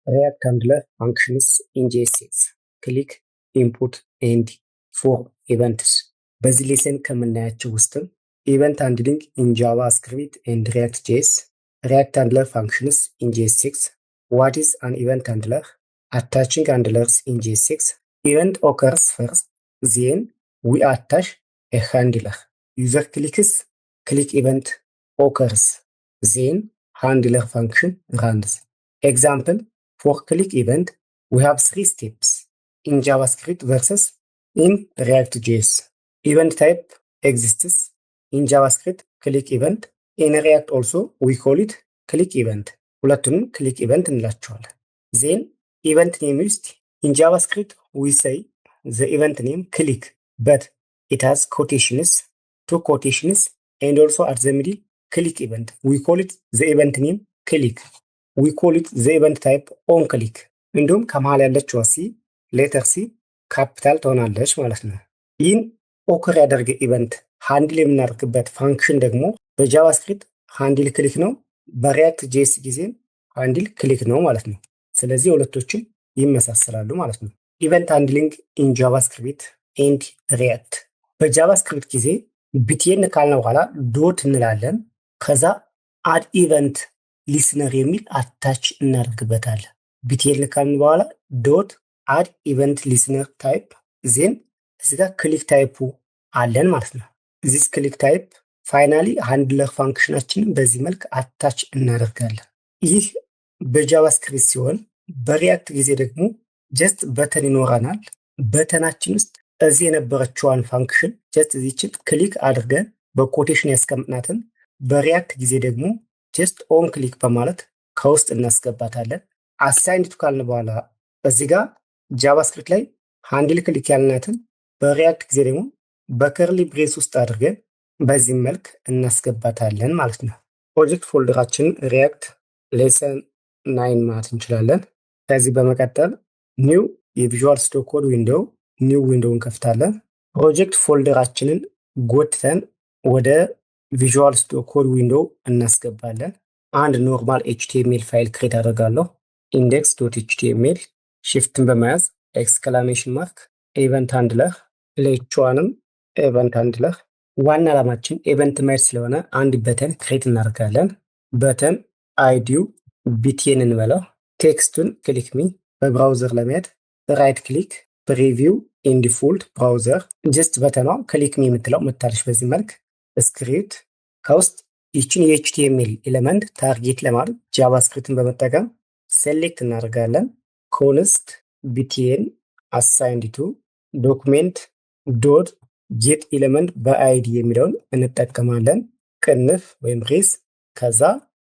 React handler functions in JSX click input and for events በዚህ ሌሰን ከምናያቸው ውስጥም event handling in JavaScript and React.js, React handler functions in JSX, what is an event handler, attaching handlers in JSX, event occurs first, then we attach a handler, user clicks, click event occurs, then handler function runs. Example, for click event, we have 3 steps in JavaScript versus in React.js. Event type exists in JavaScript, click event. In React also, we call it click event. ሁለቱንም click event እንላቸዋለን። Then, event name used in JavaScript, we say the event name click, but it has quotations, 2 quotations, and also at the middle, click event. We call it the event name click. We call it the event type on click. እንዲሁም ከመሃል ያለችው ሲ ሌተር ሲ ካፒታል ትሆናለች ማለት ነው። ይህን ኦከር ያደርገ ኢቨንት ሃንድል የምናደርግበት ፋንክሽን ደግሞ በጃቫስክሪፕት ሃንድል ክሊክ ነው፣ በሪያክት ጄስ ጊዜ ሃንድል ክሊክ ነው ማለት ነው። ስለዚህ ሁለቶችም ይመሳሰላሉ ማለት ነው። ኢቨንት ሃንድሊንግ ኢን ጃቫስክሪፕት ኤንድ ሪያክት። በጃቫስክሪፕት ጊዜ ቢቲኤን ካልነው በኋላ ዶት እንላለን። ከዛ አድ ኢቨንት ሊስነር የሚል አታች እናደርግበታለን። ቢቲኤን ካልን በኋላ ዶት አድ ኢቨንት ሊስነር ታይፕ ዜን እዚጋ ክሊክ ታይፑ አለን ማለት ነው። ዚስ ክሊክ ታይፕ ፋይናሊ ሃንድለር ፋንክሽናችንን በዚህ መልክ አታች እናደርጋለን። ይህ በጃቫስክሪፕት ሲሆን በሪያክት ጊዜ ደግሞ ጀስት በተን ይኖረናል። በተናችን ውስጥ እዚህ የነበረችዋን ፋንክሽን ጀስት እዚችን ክሊክ አድርገን በኮቴሽን ያስቀምጥናትን በሪያክት ጊዜ ደግሞ ጀስት ኦን ክሊክ በማለት ከውስጥ እናስገባታለን። አሳይንድ ካልን በኋላ እዚህ ጋር ጃቫስክሪፕት ላይ ሃንድል ክሊክ ያልናትን በሪያክት ጊዜ ደግሞ በከርሊ ብሬስ ውስጥ አድርገን በዚህ መልክ እናስገባታለን ማለት ነው። ፕሮጀክት ፎልደራችን ሪያክት ሌሰን 9 ማለት እንችላለን። ከዚህ በመቀጠል ኒው የቪዥዋል ስቱዲዮ ኮድ ዊንዶው ኒው ዊንዶው እንከፍታለን። ፕሮጀክት ፎልደራችንን ጎትተን ወደ ቪዥዋል ስቱዲዮ ኮድ ዊንዶው እናስገባለን። አንድ ኖርማል ኤችቲኤምኤል ፋይል ክሬት አደርጋለሁ። index.html ሽፍትን በመያዝ ኤክስክላሜሽን ማርክ ኢቨንት ሃንድለር ሌቿንም ኢቨንት ሃንድለር። ዋና ዓላማችን ኢቨንት ማየት ስለሆነ አንድ በተን ክሬት እናደርጋለን። በተን አይዲው ቢቲኤን እንበለው። ቴክስቱን ክሊክ ሚ በብራውዘር ለማየት ራይት ክሊክ ፕሪቪው ኢን ዲፎልት ብራውዘር ጀስት በተኗ ክሊክ ሚ የምትለው መታለች። በዚህ መልክ ስክሪፕት ከውስጥ ይችን የኤችቲኤምኤል ኤሌመንት ታርጌት ለማድረግ ጃቫስክሪፕትን በመጠቀም ሴሌክት እናደርጋለን። ኮንስት ቢቲኤን አሳይንድ ቱ ዶክሜንት ዶት ጌት ኤሌመንት በአይዲ የሚለውን እንጠቀማለን። ቅንፍ ወይም ሬስ ከዛ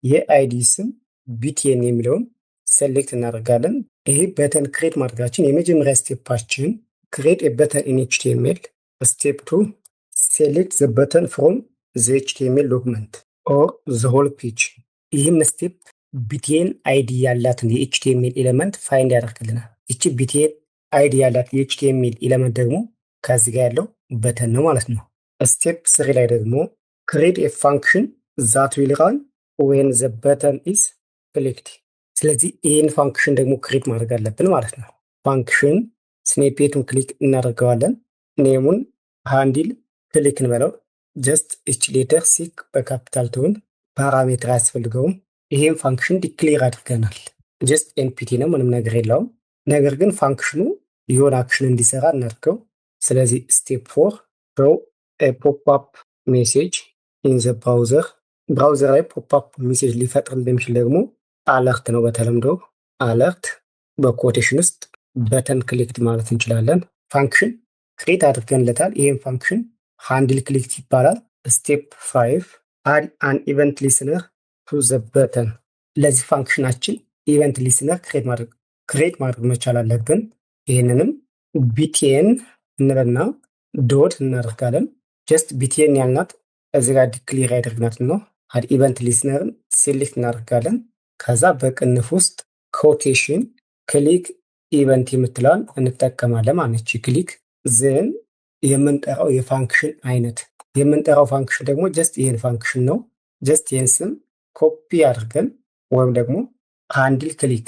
የአይዲ ስም ቢቲኤን የሚለውን ሴሌክት እናደርጋለን። ይሄ በተን ክሬት ማድረጋችን የመጀመሪያ ስቴፓችን ክሬት በተን ኢን ኤችቲኤምኤል። ስቴፕ 2 ሴሌክት ዘ በተን ፍሮም ዘ ኤችቲኤምኤል ዶክመንት ኦር ዘ ሆል ፔጅ። ይህም ስቴፕ ቢቲኤን አይዲ ያላትን የኤችቲኤምኤል ኤሌመንት ፋይንድ ያደርግልናል። ይቺ ቢቲኤን አይዲ ያላት የኤችቲኤምኤል ኤሌመንት ደግሞ ከዚህ ጋር ያለው በተን ነው ማለት ነው። ስቴፕ 3 ላይ ደግሞ ክሬት ኤ ፋንክሽን ዛት ዊል ራን ዌን ዘ በተን ኢዝ ክሊክድ። ስለዚህ ይህን ፋንክሽን ደግሞ ክሬት ማድረግ አለብን ማለት ነው። ፋንክሽን ስኔፔቱን ክሊክ እናደርገዋለን። ኔሙን ሃንድል ክሊክ እንበለው። ጀስት እች ሌተር ሲክ በካፒታል ትሁን፣ ፓራሜትር አያስፈልገውም። ይሄን ፋንክሽን ዲክሌር አድርገናል። ጀስት ኤንፒቲ ነው፣ ምንም ነገር የለውም። ነገር ግን ፋንክሽኑ የሆነ አክሽን እንዲሰራ እናድርገው። ስለዚህ ስቴፕ 4 ሾው ፖፕ አፕ ሜሴጅ ኢን ዘ ብራውዘር። ብራውዘር ላይ ፖፕ አፕ ሜሴጅ ሊፈጥር እንደሚችል ደግሞ አለርት ነው በተለምዶ አለርት። በኮቴሽን ውስጥ በተን ክሊክድ ማለት እንችላለን። ፋንክሽን ክሬት አድርገንለታል። ይሄን ፋንክሽን ሃንድል ክሊክድ ይባላል። ስቴፕ 5 አድ አን ኢቨንት ሊስነር ቱ ዘ በተን። ለዚህ ፋንክሽናችን ኢቨንት ሊስነር ክሬት ማድረግ መቻል አለብን። ይህንንም ቢቲኤን እንበልና ዶት እናደርጋለን። ጀስት ቢቲኤን ያልናት እዚህ ጋር ዲክሌር ያደርግናት ነው። አድ ኢቨንት ሊስነርን ሴሌክት እናደርጋለን። ከዛ በቅንፍ ውስጥ ኮቴሽን ክሊክ ኢቨንት የምትለዋን እንጠቀማለን ማለት ነው። ክሊክ ዘን የምንጠራው የፋንክሽን አይነት የምንጠራው ፋንክሽን ደግሞ ጀስት ይህን ፋንክሽን ነው። ጀስት ይህን ስም ኮፒ አድርገን ወይም ደግሞ ሃንድል ክሊክ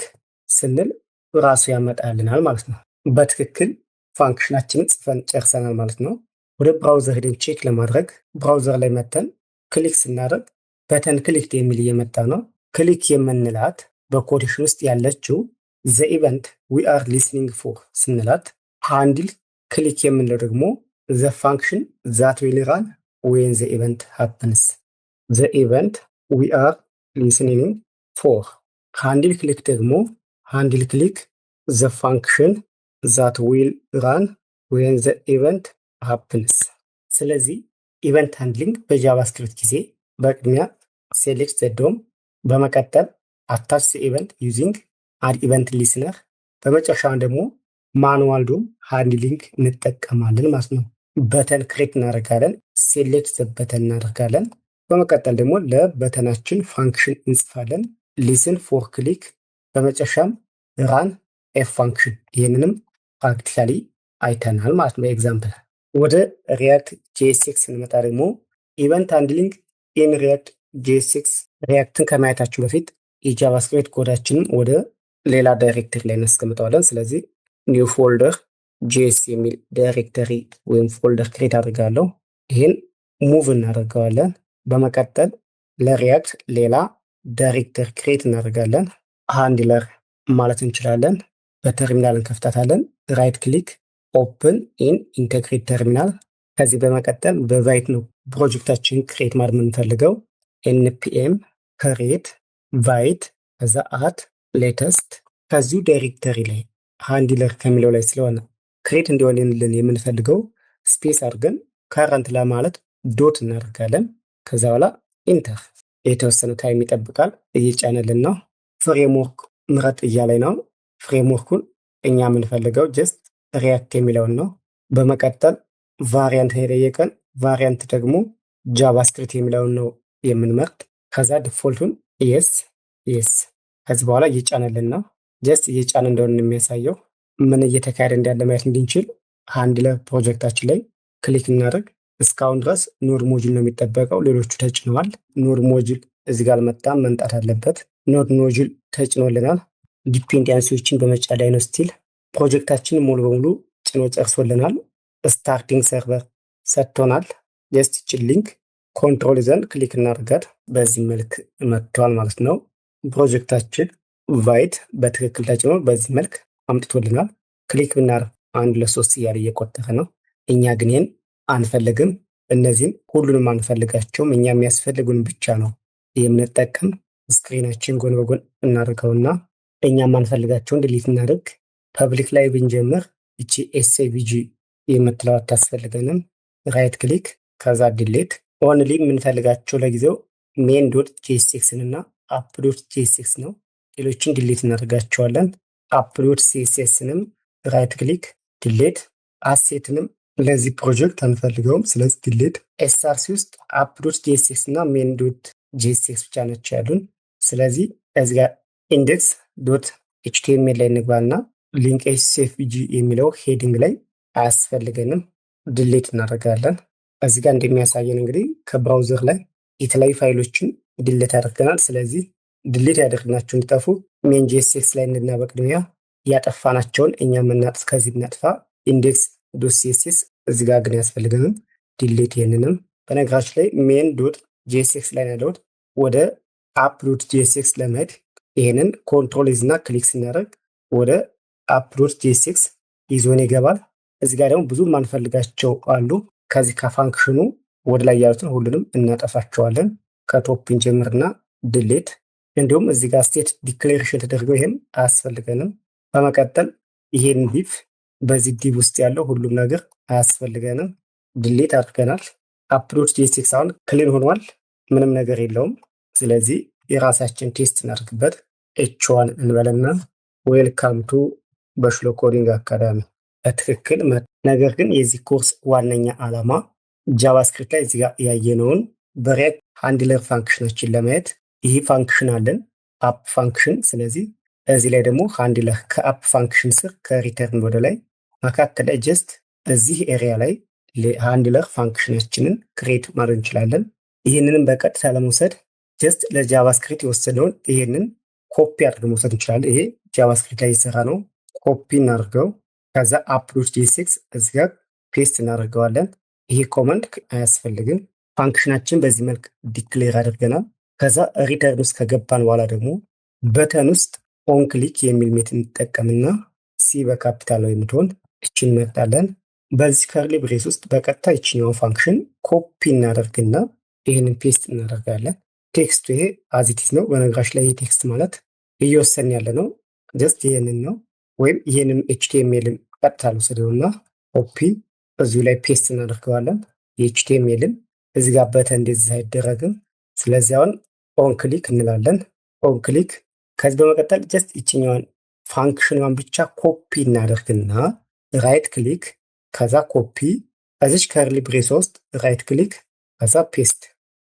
ስንል ራሱ ያመጣልናል ማለት ነው። በትክክል ፋንክሽናችንን ጽፈን ጨርሰናል ማለት ነው። ወደ ብራውዘር ሄደን ቼክ ለማድረግ ብራውዘር ላይ መተን ክሊክ ስናደርግ በተን ክሊክ የሚል እየመጣ ነው። ክሊክ የምንላት በኮቴሽን ውስጥ ያለችው ዘ ኢቨንት ዊ አር ሊስኒንግ ፎር ስንላት፣ ሃንድል ክሊክ የምንለው ደግሞ ዘ ፋንክሽን ዛት ዊል ራን ዌን ዘ ኢቨንት ሃፕንስ። ዘ ኢቨንት ዊ አር ሊስኒንግ ፎር። ሃንድል ክሊክ ደግሞ ሃንድል ክሊክ ዘ ፋንክሽን ዛት ዊል ራን ዌን ዘ ኢቨንት ሃፕንስ። ስለዚህ ኢቨንት ሃንድሊንግ በጃቫስክሪፕት ጊዜ በቅድሚያ ሴሌክት ዘ ዶም፣ በመቀጠል አታች ዘ ኢቨንት ዩዚንግ አድ ኢቨንት ሊስነር፣ በመጨረሻም ደግሞ ማኑዋል ዶም ሃንድሊንግ እንጠቀማለን ማለት ነው። በተን ክሬት እናደርጋለን፣ ሴሌክት ዘ በተን እናደርጋለን። በመቀጠል ደግሞ ለበተናችን ፋንክሽን እንጽፋለን፣ ሊስን ፎር ክሊክ፣ በመጨረሻም ራን ኤፍ ፋንክሽን። ይህንንም ፕራክቲካሊ አይተናል ማለት ነው ኤግዛምፕል። ወደ ሪያክት ጄኤስኤክስ ስንመጣ ደግሞ ኢቨንት ሃንድሊንግ ኢን ሪያክት ጄኤስኤክስ። ሪያክትን ከማየታችን በፊት የጃቫስክሪፕት ኮዳችንን ወደ ሌላ ዳይሬክተሪ ላይ እናስቀምጠዋለን። ስለዚህ ኒው ፎልደር ጄኤስ የሚል ዳይሬክተሪ ወይም ፎልደር ክሬት አድርጋለሁ። ይህን ሙቭ እናደርገዋለን። በመቀጠል ለሪያክት ሌላ ዳይሬክተሪ ክሬት እናደርጋለን። ሃንድለር ማለት እንችላለን። በተርሚናል እንከፍታታለን። ራይት ክሊክ ኦፕን ኢን ኢንተግሬት ተርሚናል። ከዚህ በመቀጠል በቫይት ነው ፕሮጀክታችን ክሬት ማድረግ የምንፈልገው። ኤንፒኤም ክሬት ቫይት ከዛ አት ሌተስት። ከዚሁ ዳይሬክተሪ ላይ ሃንድለር ከሚለው ላይ ስለሆነ ክሬት እንዲሆንልን የምንፈልገው ስፔስ አድርገን ከረንት ለማለት ዶት እናደርጋለን። ከዛ በኋላ ኢንተር። የተወሰነ ታይም ይጠብቃል፣ እየጫነልን ነው። ፍሬምወርክ ምረጥ እያላይ ነው። ፍሬምወርኩን እኛ የምንፈልገው ጀስት ሪያክት የሚለውን ነው። በመቀጠል ቫሪያንት የጠየቀን ቫሪያንት ደግሞ ጃቫስክሪፕት የሚለውን ነው የምንመርጥ። ከዛ ዲፎልቱን የስ የስ። ከዚህ በኋላ እየጫነልን ነው። ጀስት እየጫነ እንደሆነ የሚያሳየው ምን እየተካሄደ እንዳለ ማየት እንድንችል ሃንድለር ፕሮጀክታችን ላይ ክሊክ እናደርግ። እስካሁን ድረስ ኖድ ሞጁል ነው የሚጠበቀው፣ ሌሎቹ ተጭነዋል። ኖድ ሞጁል እዚህ ጋር አልመጣም፣ መምጣት አለበት። ኖድ ሞጁል ተጭኖልናል። ዲፔንደንሲዎችን በመጫን ላይ ነው ስቲል። ፕሮጀክታችን ሙሉ በሙሉ ጭኖ ጨርሶልናል። ስታርቲንግ ሰርቨር ሰጥቶናል። ጀስት ይችን ሊንክ ኮንትሮል ይዘን ክሊክ እናደርጋት። በዚህ መልክ መጥቷል ማለት ነው። ፕሮጀክታችን ቫይት በትክክል ተጭኖ በዚህ መልክ አምጥቶልናል። ክሊክ ብናደርግ 1 2 3 እያለ እየቆጠረ ነው። እኛ ግን ይህን አንፈልግም። እነዚህም ሁሉንም አንፈልጋቸውም። እኛ የሚያስፈልጉን ብቻ ነው የምንጠቀም። ስክሪናችን ጎን በጎን እናደርገውና እኛ የማንፈልጋቸውን ዲሊት እናደርግ። ፐብሊክ ላይ ብንጀምር እቺ ኤስቪጂ የምትለው አታስፈልገንም። ራይት ክሊክ ከዛ ዲሌት። ኦንሊ የምንፈልጋቸው ለጊዜው ሜን ዶት ጄኤስኤክስን እና አፕ ዶት ጄኤስኤክስ ነው። ሌሎችን ዲሌት እናደርጋቸዋለን። አፕ ዶት ሲኤስኤስንም ራይት ክሊክ ዲሌት። አሴትንም ለዚህ ፕሮጀክት አንፈልገውም፣ ስለዚህ ዲሌት። ኤስአርሲ ውስጥ አፕ ዶት ጄኤስኤክስ እና ሜን ዶት ጄኤስኤክስ ብቻ ናቸው ያሉን። ስለዚህ እዚህ ጋር ኢንዴክስ ዶት ኤችቲኤምኤል ላይ እንግባና ሊንክ ኤስኤፍጂ የሚለው ሄዲንግ ላይ አያስፈልገንም፣ ድሌት እናደርጋለን። እዚህ ጋር እንደሚያሳየን እንግዲህ ከብራውዘር ላይ የተለያዩ ፋይሎችን ድሌት ያደርገናል። ስለዚህ ድሌት ያደርግናቸው እንዲጠፉ ሜን ጄኤስኤክስ ላይ እንድና በቅድሚያ ያጠፋናቸውን እኛ የምናጥፍ ከዚህ ብናጥፋ ኢንዴክስ ዶት ሲኤስኤስ እዚህ ጋር ግን ያስፈልገንም ዲሌት። ይህንንም በነገራችን ላይ ሜን ዶት ጄኤስኤክስ ላይ ያለውት ወደ አፕ ዶት ጄኤስኤክስ ለመሄድ ይህንን ኮንትሮል ይዝና ክሊክ ስናደርግ ወደ አፕ ዶት ጄኤስኤክስ ይዞን ይገባል። እዚህ ጋር ደግሞ ብዙ ማንፈልጋቸው አሉ። ከዚህ ከፋንክሽኑ ወደ ላይ ያሉትን ሁሉንም እናጠፋቸዋለን። ከቶፕ እንጀምርና ድሌት። እንዲሁም እዚህ ጋር ስቴት ዲክሌሬሽን ተደርገው ይህም አያስፈልገንም። በመቀጠል ይሄን ዲቭ በዚህ ዲቭ ውስጥ ያለው ሁሉም ነገር አያስፈልገንም፣ ድሌት አድርገናል። አፕ ዶት ጄኤስኤክስ አሁን ክሊን ሆኗል፣ ምንም ነገር የለውም። ስለዚህ የራሳችን ቴስት እናደርግበት። ኤች1 እንበልና ዌልካም ቱ በሽሎ ኮዲንግ አካዳሚ በትክክል። ነገር ግን የዚህ ኮርስ ዋነኛ ዓላማ ጃቫስክሪፕት ላይ እዚህ ጋር ያየነውን በሪያክት ሃንድለር ፋንክሽኖችን ለማየት ይህ ፋንክሽን አለን አፕ ፋንክሽን። ስለዚህ እዚህ ላይ ደግሞ ሃንድለር ከአፕ ፋንክሽን ስር ከሪተርን ወደ ላይ መካከል ላይ ጀስት እዚህ ኤሪያ ላይ ሃንድለር ፋንክሽናችንን ክሬት ማድረግ እንችላለን። ይህንንም በቀጥታ ለመውሰድ ጀስት ለጃቫስክሪፕት የወሰደውን ይህንን ኮፒ አድርገን መውሰድ እንችላለን። ይሄ ጃቫስክሪፕት ላይ የሰራ ነው። ኮፒ እናድርገው። ከዛ አፕሎድ ጄኤስኤክስ እዚህ ጋር ፔስት እናደርገዋለን። ይሄ ኮመንድ አያስፈልግም። ፋንክሽናችን በዚህ መልክ ዲክሌር አድርገናል። ከዛ ሪተርን ውስጥ ከገባን በኋላ ደግሞ በተን ውስጥ ኦን ክሊክ የሚል ሜትድ እንጠቀምና ሲ በካፒታል ነው የምትሆን እችን እንመርጣለን። በዚህ ከርሊ ብሬስ ውስጥ በቀጥታ ይችኛውን ፋንክሽን ኮፒ እናደርግና ይህንን ፔስት እናደርጋለን። ቴክስቱ ይሄ አዚቲስ ነው። በነገራች ላይ ይህ ቴክስት ማለት እየወሰን ያለ ነው ጀስት ይህንን ነው። ወይም ይህንን ኤችቲኤምኤልን ቀጥታ ልውሰደውና ኮፒ እዚሁ ላይ ፔስት እናደርገዋለን። የኤችቲኤምኤልን እዚህ ጋር በተን እንደዚህ አይደረግም። ስለዚህ አሁን ኦን ክሊክ እንላለን። ኦን ክሊክ ከዚህ በመቀጠል ጀስት ይችኛዋን ፋንክሽኗን ብቻ ኮፒ እናደርግና ራይት ክሊክ ከዛ ኮፒ እዚች ከርሊ ብሬስ ውስጥ ራይት ክሊክ ከዛ ፔስት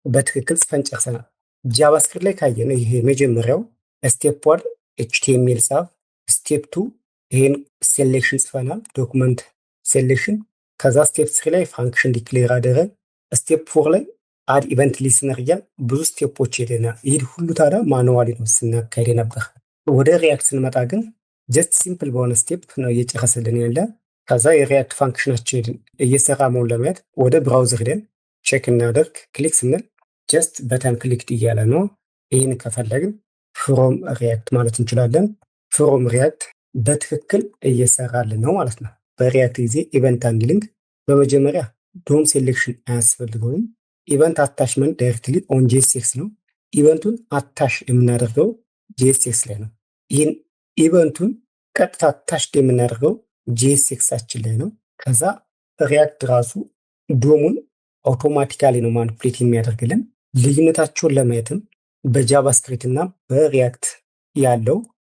በትክክል ጽፈን ጨርሰናል። ጃቫስክሪፕት ላይ ካየነው ይሄ መጀመሪያው ስቴፕ 1 ኤችቲኤምኤል ጻፍ፣ ስቴፕ 2 ይሄን ሴሌክሽን ጽፈናል፣ ዶክመንት ሴሌክሽን። ከዛ ስቴፕ 3 ላይ ፋንክሽን ዲክሌር አደረግ፣ ስቴፕ 4 ላይ አድ ኢቨንት ሊስነር እያል ብዙ ስቴፖች ሄደናል። ይህ ሁሉ ታዲያ ማኑዋሊ ነው ስናካሄድ ነበር። ወደ ሪያክት ስንመጣ ግን ጀስት ሲምፕል በሆነ ስቴፕ ነው እየጨረሰልን ያለ። ከዛ የሪያክት ፋንክሽናችን እየሰራ መሆን ለማየት ወደ ብራውዘር ሄደን ቼክ እናደርግ። ክሊክ ስንል ጀስት በተን ክሊክድ እያለ ነው። ይህን ከፈለግን ፍሮም ሪያክት ማለት እንችላለን። ፍሮም ሪያክት በትክክል እየሰራልን ነው ማለት ነው። በሪያክት ጊዜ ኢቨንት ሃንድሊንግ በመጀመሪያ ዶም ሴሌክሽን አያስፈልገውም። ኢቨንት አታችመንት ዳይሬክትሊ ኦን ጄኤስኤክስ ነው። ኢቨንቱን አታሽ የምናደርገው ጄኤስኤክስ ላይ ነው። ይህን ኢቨንቱን ቀጥታ አታሽድ የምናደርገው ጄኤስኤክሳችን ላይ ነው። ከዛ ሪያክት ራሱ ዶሙን አውቶማቲካሊ ነው ማኒፕሌት የሚያደርግልን። ልዩነታቸውን ለማየትም በጃቫስክሪፕት እና በሪያክት ያለው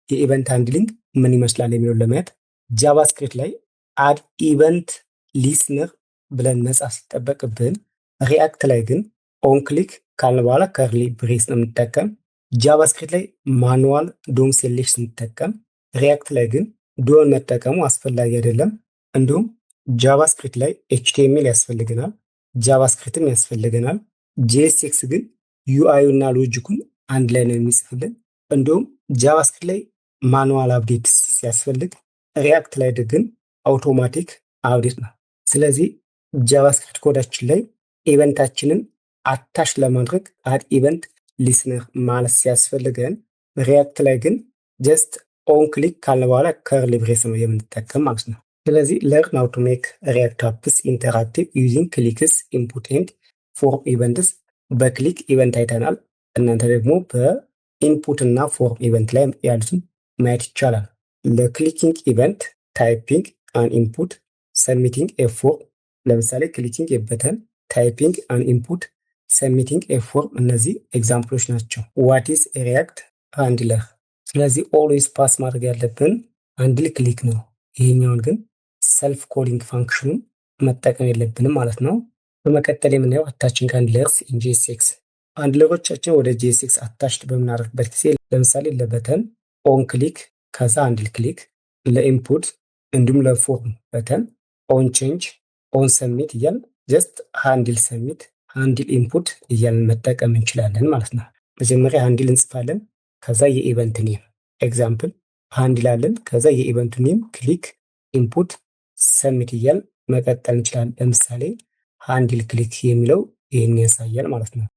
የኢቨንት ሃንድሊንግ ምን ይመስላል የሚለውን ለማየት ጃቫስክሪፕት ላይ አድ ኢቨንት ሊስነር ብለን መጻፍ ሲጠበቅብን፣ ሪያክት ላይ ግን ኦን ክሊክ ካልን በኋላ ከርሊ ብሬስ ነው የምንጠቀም። ጃቫስክሪፕት ላይ ማኑዋል ዶም ሴሌክሽን ስንጠቀም፣ ሪያክት ላይ ግን ዶን መጠቀሙ አስፈላጊ አይደለም። እንዲሁም ጃቫስክሪፕት ላይ ኤችቲኤምኤል ያስፈልገናል፣ ጃቫስክሪፕትም ያስፈልገናል። ጄኤስኤክስ ግን ዩአይ እና ሎጂኩን አንድ ላይ ነው የሚጽፍልን። እንዲሁም ጃቫስክሪፕት ላይ ማኑዋል አፕዴት ሲያስፈልግ፣ ሪያክት ላይ ግን አውቶማቲክ አፕዴት ነው። ስለዚህ ጃቫስክሪፕት ኮዳችን ላይ ኢቨንታችንን አታች ለማድረግ አድ ኢቨንት ሊስነር ማለት ሲያስፈልገን፣ ሪያክት ላይ ግን ጀስት ኦን ክሊክ ካለ በኋላ ከርሊ ብሬስ ነው የምንጠቀም ማለት ነው። ስለዚህ ለርን ሃው ቱ ሜክ ሪያክት አፕስ ኢንተራክቲቭ ዩዚንግ ክሊክስ ኢንፑት ኤንድ ፎርም ኢቨንትስ። በክሊክ ኢቨንት አይተናል። እናንተ ደግሞ በኢንፑት እና ፎርም ኢቨንት ላይ ያሉትን ማየት ይቻላል። ለክሊኪንግ ኢቨንት ታይፒንግ አን ኢንፑት፣ ሰሚቲንግ ኤ ፎርም። ለምሳሌ ክሊኪንግ የበተን፣ ታይፒንግ አን ኢንፑት፣ ሰሚቲንግ ኤ ፎርም። እነዚህ ኤግዛምፕሎች ናቸው። ዋት ኢዝ ሪያክት ሃንድለር? ስለዚህ ኦልዌይስ ፓስ ማድረግ ያለብን ሃንድል ክሊክ ነው። ይሄኛውን ግን ሰልፍ ኮሊንግ ፋንክሽኑን መጠቀም የለብንም ማለት ነው። በመቀጠል የምናየው አታችንግ ሃንድለርስ ኢን ጄኤስኤክስ። ሃንድለሮቻችን ወደ ጄኤስኤክስ አታችድ በምናደርግበት ጊዜ ለምሳሌ ለበተን ኦን ክሊክ ከዛ ሃንድል ክሊክ፣ ለኢንፑት እንዲሁም ለፎርም በተን ኦን ቼንጅ፣ ኦን ሰሚት እያል ጀስት ሃንድል ሰሚት፣ ሃንድል ኢንፑት እያልን መጠቀም እንችላለን ማለት ነው። መጀመሪያ ሃንድል እንጽፋለን። ከዛ የኢቨንት ኔም ኤግዛምፕል ሃንድል አለን። ከዛ የኢቨንቱ ኔም ክሊክ ኢንፑት ሰሚት እያል መቀጠል እንችላለን። ለምሳሌ ሃንድል ክሊክ የሚለው ይህን ያሳያል ማለት ነው።